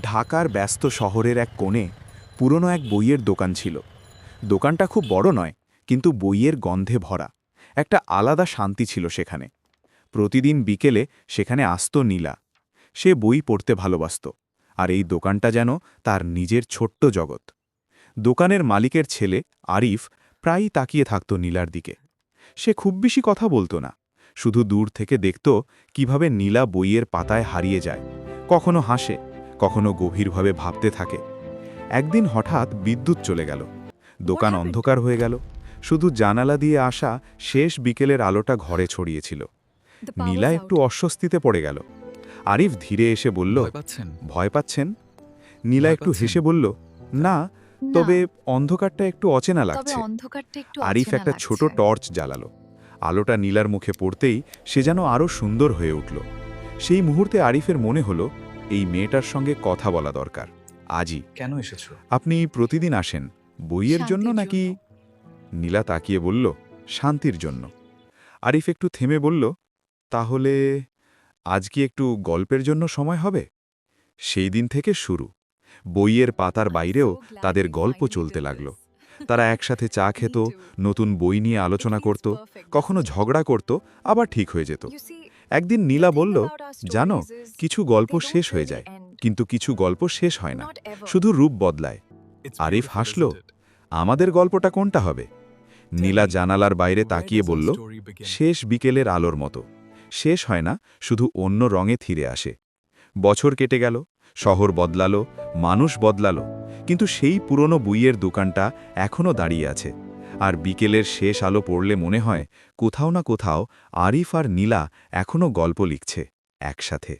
ঢাকার ব্যস্ত শহরের এক কোণে পুরনো এক বইয়ের দোকান ছিল। দোকানটা খুব বড় নয়, কিন্তু বইয়ের গন্ধে ভরা। একটা আলাদা শান্তি ছিল সেখানে। প্রতিদিন বিকেলে সেখানে আসত নীলা। সে বই পড়তে ভালোবাসত, আর এই দোকানটা যেন তার নিজের ছোট্ট জগৎ। দোকানের মালিকের ছেলে আরিফ প্রায়ই তাকিয়ে থাকত নীলার দিকে। সে খুব বেশি কথা বলতো না, শুধু দূর থেকে দেখত কিভাবে নীলা বইয়ের পাতায় হারিয়ে যায়, কখনো হাসে, কখনো গভীরভাবে ভাবতে থাকে। একদিন হঠাৎ বিদ্যুৎ চলে গেল, দোকান অন্ধকার হয়ে গেল। শুধু জানালা দিয়ে আসা শেষ বিকেলের আলোটা ঘরে ছড়িয়েছিল। নীলা একটু অস্বস্তিতে পড়ে গেল। আরিফ ধীরে এসে বলল, ভয় পাচ্ছেন? নীলা একটু হেসে বলল, না, তবে অন্ধকারটা একটু অচেনা লাগছে। আরিফ একটা ছোট টর্চ জ্বালালো। আলোটা নীলার মুখে পড়তেই সে যেন আরও সুন্দর হয়ে উঠল। সেই মুহূর্তে আরিফের মনে হলো, এই মেয়েটার সঙ্গে কথা বলা দরকার আজই। কেন এসেছো? আপনি প্রতিদিন আসেন বইয়ের জন্য নাকি? নীলা তাকিয়ে বলল, শান্তির জন্য। আরিফ একটু থেমে বলল, তাহলে আজ কি একটু গল্পের জন্য সময় হবে? সেই দিন থেকে শুরু। বইয়ের পাতার বাইরেও তাদের গল্প চলতে লাগল। তারা একসাথে চা খেত, নতুন বই নিয়ে আলোচনা করত, কখনো ঝগড়া করত, আবার ঠিক হয়ে যেত। একদিন নীলা বলল, জানো, কিছু গল্প শেষ হয়ে যায়, কিন্তু কিছু গল্প শেষ হয় না, শুধু রূপ বদলায়। আরিফ হাসল, আমাদের গল্পটা কোনটা হবে? নীলা জানালার বাইরে তাকিয়ে বলল, শেষ বিকেলের আলোর মতো। শেষ হয় না, শুধু অন্য রঙে ফিরে আসে। বছর কেটে গেল, শহর বদলালো, মানুষ বদলালো, কিন্তু সেই পুরনো বইয়ের দোকানটা এখনও দাঁড়িয়ে আছে। আর বিকেলের শেষ আলো পড়লে মনে হয় কোথাও না কোথাও আরিফ আর নীলা এখনও গল্প লিখছে একসাথে।